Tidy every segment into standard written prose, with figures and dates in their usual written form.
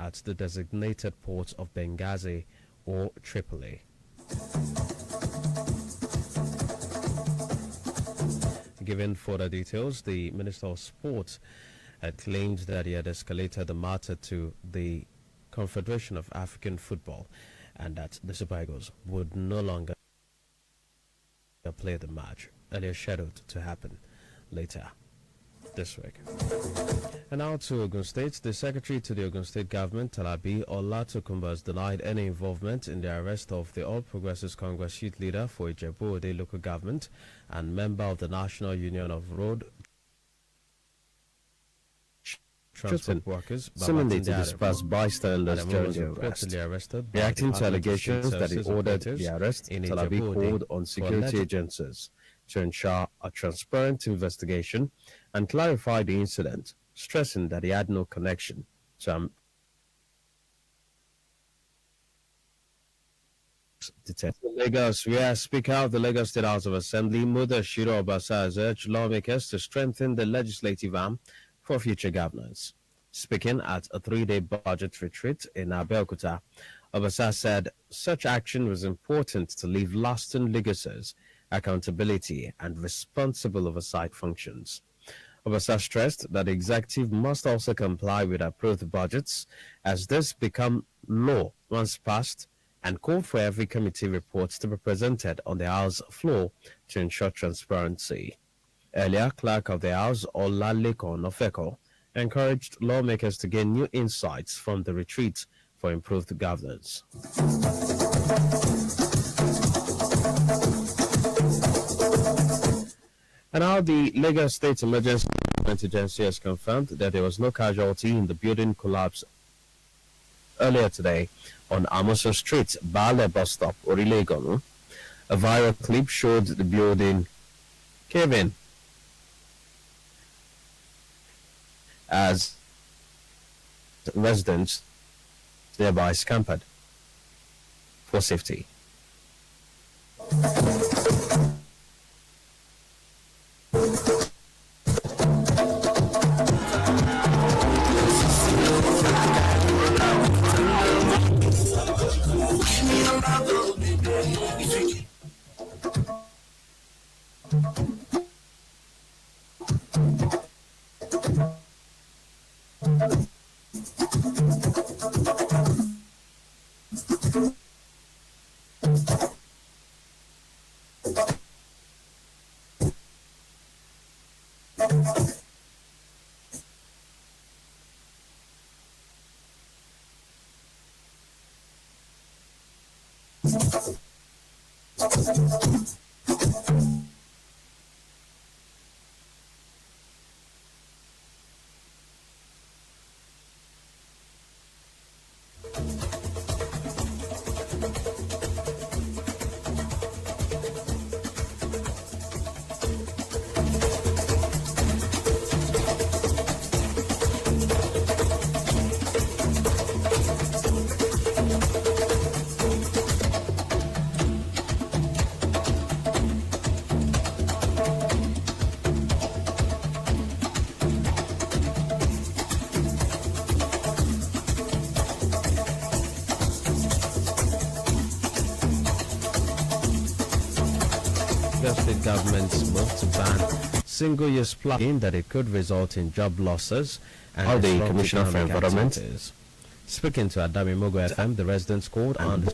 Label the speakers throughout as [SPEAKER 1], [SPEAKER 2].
[SPEAKER 1] at the designated ports of Benghazi or Tripoli. Given further details, the Minister of Sport had claimed that he had escalated the matter to the Confederation of African Football and that the Super Eagles would no longer play the match, earlier scheduled to happen later this week. And now to Ogun State. The Secretary to the Ogun State Government, Talabi Olatokunbo, has denied any involvement in the arrest of the All Progressives Congress youth leader for Ijebu-Ode local government and member of the National Union of Road Transport Workers.
[SPEAKER 2] Similarly to dispersed bystanders during the arrest, reacting to allegations that he ordered the arrest, Talabi called on security agencies to ensure a transparent investigation and clarify the incident, stressing that he had no connection to Lagos, where Speaker of the Lagos State House of Assembly, Mudashiru Obasa, has urged lawmakers to strengthen the legislative arm for future governance. Speaking at a 3-day budget retreat in Abeokuta, Obasa said such action was important to leave lasting legacies, accountability, and responsible oversight functions. Obasa stressed that the executive must also comply with approved budgets as this become law once passed, and called for every committee report to be presented on the House floor to ensure transparency. Earlier, Clerk of the House, Olaleko Nofeko, encouraged lawmakers to gain new insights from the retreat for improved governance. And now the Lagos State Emergency Management Agency has confirmed that there was no casualty in the building collapse earlier today on Amoso Street, Bale bus stop, Orilegonu. A viral clip showed the building caving as residents thereby scampered for safety. State government's move to ban single-use plastic that it could result in job losses and the Commissioner for Environment. Speaking to Adamimogo FM, the residents called on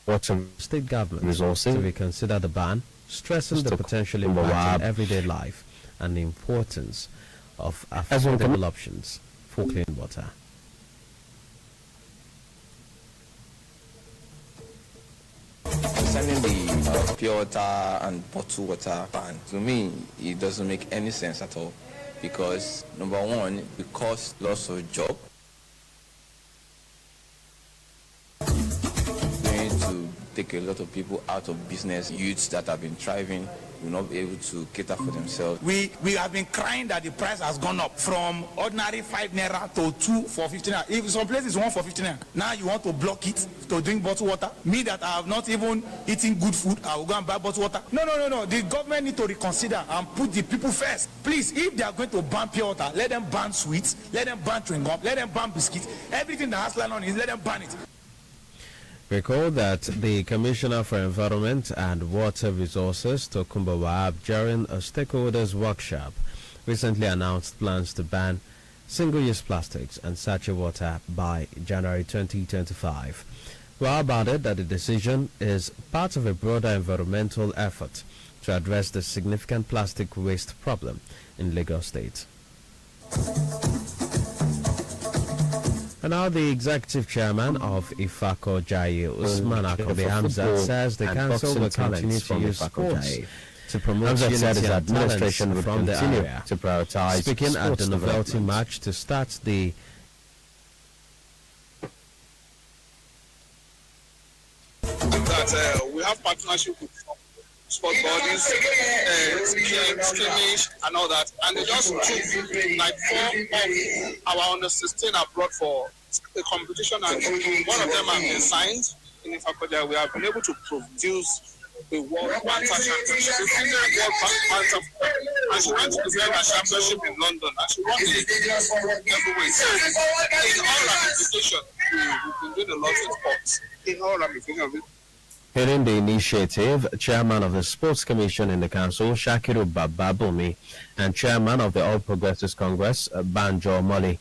[SPEAKER 2] the state government resources to reconsider the ban, stressing the potential impact on everyday life and the importance of affordable options for clean water.
[SPEAKER 3] Concerning the pure water and bottled water ban, to me, it doesn't make any sense at all. Because, number one, it causes loss of job. Going to take a lot of people out of business, youths that have been thriving will not be able to cater for themselves.
[SPEAKER 4] We have been crying that the price has gone up from ordinary 5 naira to 2 for 15 naira. If some places 1 for 15 naira, now you want to block it to drink bottled water. Me that I have not even eaten good food, I will go and buy bottled water. No. The government need to reconsider and put the people first. Please, if they are going to ban pure water, let them ban sweets, let them ban chewing gum, let them ban biscuits. Everything that has line on it, let them ban it.
[SPEAKER 1] Recall that the Commissioner for Environment and Water Resources, Tokumbo Wahab, during a stakeholders workshop, recently announced plans to ban single-use plastics and sachet water by January 2025. Wahab added that the decision is part of a broader environmental effort to address the significant plastic waste problem in Lagos State. And now the executive chairman of Ifako Jaye, Usman Akobe Hamzat, says the council will continue to use sports to promote unity and administration from the area.
[SPEAKER 2] To prioritize
[SPEAKER 1] Speaking at the novelty match to start the
[SPEAKER 5] that we have partnership with sport bodies, skimmish and all that, and they just took like 4 of our under 16 abroad for a competition, and one of them have been signed in Ifakoja. We have been able to produce the World Banter Championship, the female World Banter, and she went to the Mega Championship in London, and she won the heavyweight. So in all ramifications, we've been doing a lot of sports. In all ramifications.
[SPEAKER 2] Heading the initiative, Chairman of the Sports Commission in the Council, Shakiru Bababumi, and Chairman of the All Progressives Congress, Banjo Moli,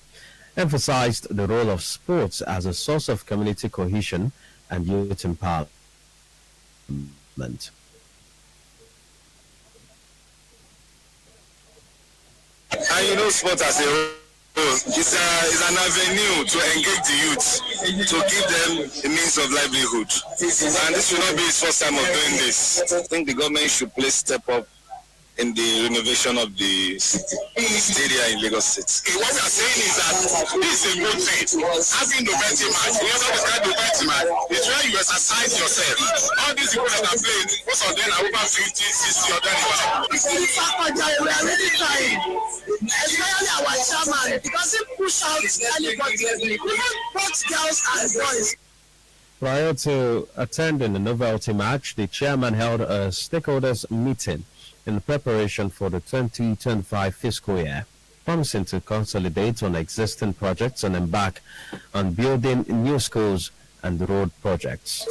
[SPEAKER 2] emphasized the role of sports as a source of community cohesion and youth empowerment.
[SPEAKER 5] And you know, sport as a whole is an avenue to engage the youth, to give them a means of livelihood. And this will not be his first time of doing this. I think the government should please step up in the renovation of the stadium in Lagos State. What we are saying is that this is a good thing. Having the betting match, you know what is that the betting match? It's where you exercise yourself. All these people that are playing, most of them are over 50, 60 or 30.
[SPEAKER 6] We are really trying, especially our chairman, because he push out anybody, even both girls and boys.
[SPEAKER 2] Prior to attending the novelty match, the chairman held a stakeholders meeting in preparation for the 2025 fiscal year, promising to consolidate on existing projects and embark on building new schools and road projects.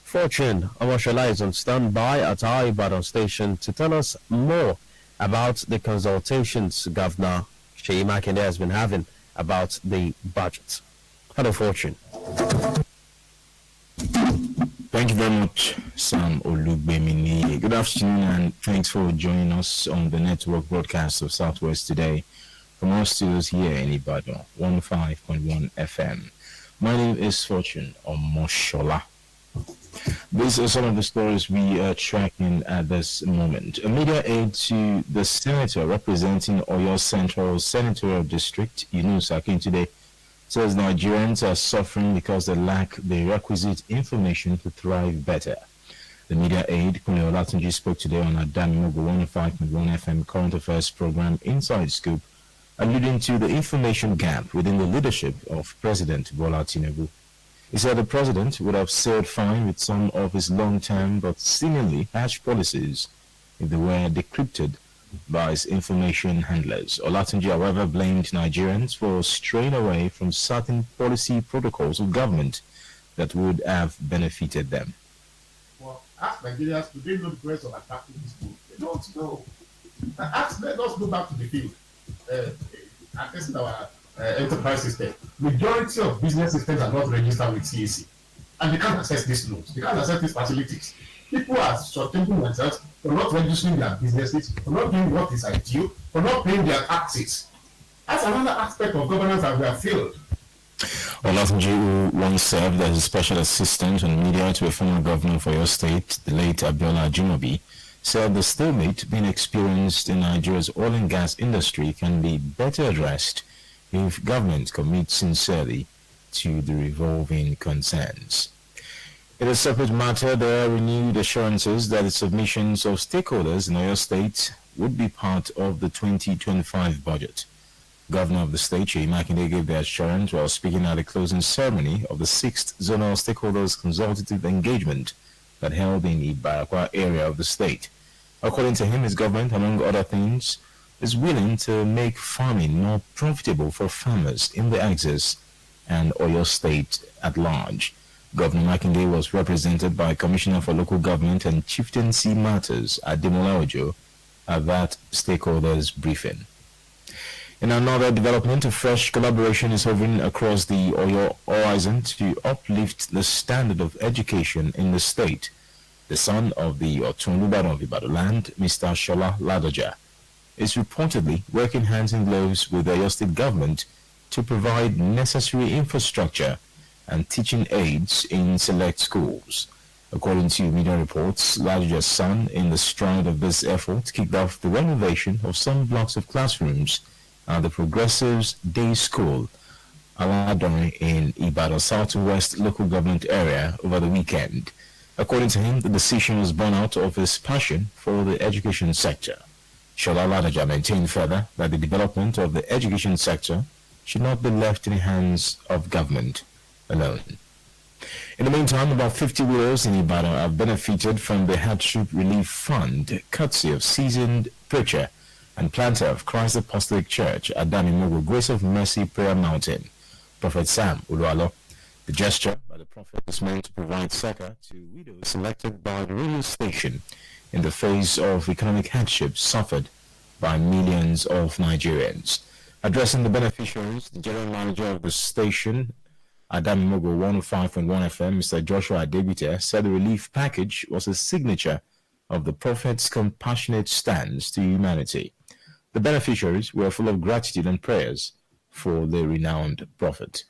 [SPEAKER 2] Fortune Omoshola is on standby at our Ibadan station to tell us more about the consultations Governor Seyi Makinde has been having about the budget. Hello, Fortune.
[SPEAKER 7] Thank you very much, Sam Olugbemini. Good afternoon, and thanks for joining us on the network broadcast of Southwest today from our studios here in Ibadan, 105.1 FM. My name is Fortune Omoshola. These are some of the stories we are tracking at this moment. A media aide to the senator representing Oyo Central Senatorial District, Yunus Akintoye, says Nigerians are suffering because they lack the requisite information to thrive better. The media aide, Kunle Olatunji, spoke today on Adamimogo 105.1 FM current affairs program Inside Scoop, alluding to the information gap within the leadership of President Bola Tinubu. He said the president would have sailed fine with some of his long-term but seemingly harsh policies if they were decrypted by his information handlers. Olatunji, however, blamed Nigerians for straying away from certain policy protocols of government that would have benefited them.
[SPEAKER 8] Well, ask Nigerians, do they know the process of attacking this book? They don't know. Let us go back to the field. And this is our enterprise system. Majority of business systems are not registered with CAC. And they can't access these loans. They can't access these facilities. People are shortchanging themselves for not registering their businesses, for not doing what is ideal, for not paying their taxes. That's another aspect of governance that we have failed.
[SPEAKER 7] Olatunji, who once served as a special assistant on media to a former governor for your state, the late Abiola Ajimobi, said the stalemate being experienced in Nigeria's oil and gas industry can be better addressed if government commits sincerely to the revolving concerns. In a separate matter, there are renewed assurances that the submissions of stakeholders in Oyo State would be part of the 2025 budget. Governor of the state, Seyi Makinde, gave the assurance while speaking at the closing ceremony of the 6th Zonal Stakeholders Consultative Engagement that held in the Ibarakwa area of the state. According to him, his government, among other things, is willing to make farming more profitable for farmers in the Axis and Oyo State at large. Governor Makinde was represented by Commissioner for Local Government and Chieftaincy Matters, Adamimogo, at that stakeholders briefing. In another development, a fresh collaboration is hovering across the Oyo horizon to uplift the standard of education in the state. The son of the Otunlubadan of Ibadan land, Mr. Shola Ladoja, is reportedly working hands in gloves with the Oyo State government to provide necessary infrastructure and teaching aids in select schools. According to media reports, Ladoja's son, in the stride of this effort, kicked off the renovation of some blocks of classrooms at the Progressives Day School, Aladori, in Ibadan Southwest local government area over the weekend. According to him, the decision was born out of his passion for the education sector. Shola Ladoja maintained further that the development of the education sector should not be left in the hands of government alone. In the meantime, about 50 widows in Ibadan have benefited from the Hardship Relief Fund, courtesy of seasoned preacher and planter of Christ Apostolic Church, Adamimogo, Grace of Mercy Prayer Mountain, Prophet Sam Ulualo. The gesture by the prophet is meant to provide succor to widows selected by the radio station in the face of economic hardship suffered by millions of Nigerians. Addressing the beneficiaries, the general manager of the station, Adamimogo 105.1 FM, Mr. Joshua Adebite, said the relief package was a signature of the prophet's compassionate stance to humanity. The beneficiaries were full of gratitude and prayers for the renowned prophet.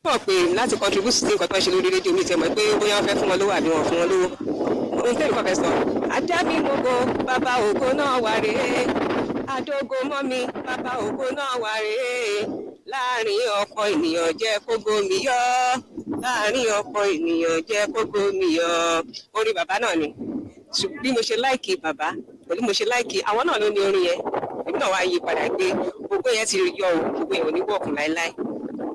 [SPEAKER 9] Láti contribute sí nǹkan tó ń ṣe lórí rédíò mi tẹ̀ mọ́ pé bóyá wọ́n fẹ́ fún wọn lówó àbí wọ́n fún wọn lówó. Ohun tẹ́lẹ̀ kọ́ fẹ́ sọ. Adamimogo bàbá ògo náà wà rèé. Adógo mọ́ mi bàbá ògo náà wà rèé. Láàárín ọ̀pọ̀ ènìyàn jẹ́ kógo mi yọ. Láàárín ọ̀pọ̀ ènìyàn jẹ́ kógo mi yọ. Orí bàbá náà ni. Bí mo ṣe láìkì bàbá, pẹ̀lú mo ṣe láìkì àwọn náà ló ní orin yẹn. Èmi náà wá yí padà pé ògo yẹn ti yọ o, ògo yẹn ò ní wọ̀kùn láéláé.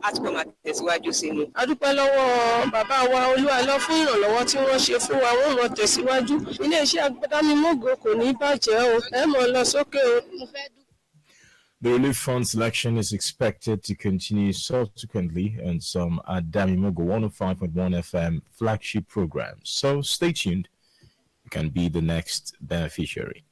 [SPEAKER 9] Àtúkọ̀ máa tẹ̀síwájú sí ni. A dúpẹ́ lọ́wọ́ bàbá wa Olúwalọ fún ìrànlọ́wọ́ tí wọ́n ṣe fún wa, wọ́n mọ̀ tẹ̀síwájú. Iléeṣẹ́ Adamimogo kò ní bàjẹ́ o, ẹ mọ̀ lọ sókè o.
[SPEAKER 7] The relief fund selection is expected to continue subsequently on some Adamimogo 105.1 FM flagship programs. So stay tuned. You can be the next beneficiary.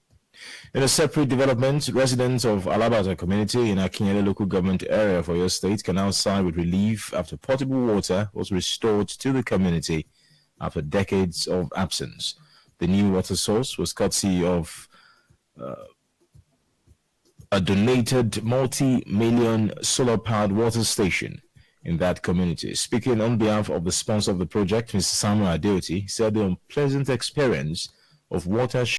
[SPEAKER 7] In a separate development, residents of Alabata community in Akinyele local government area for your state can now sign with relief after potable water was restored to the community after decades of absence. The new water source was courtesy of a donated multi-million solar-powered water station in that community. Speaking on behalf of the sponsor of the project, Mr. Samuel Adeoti said the unpleasant experience of water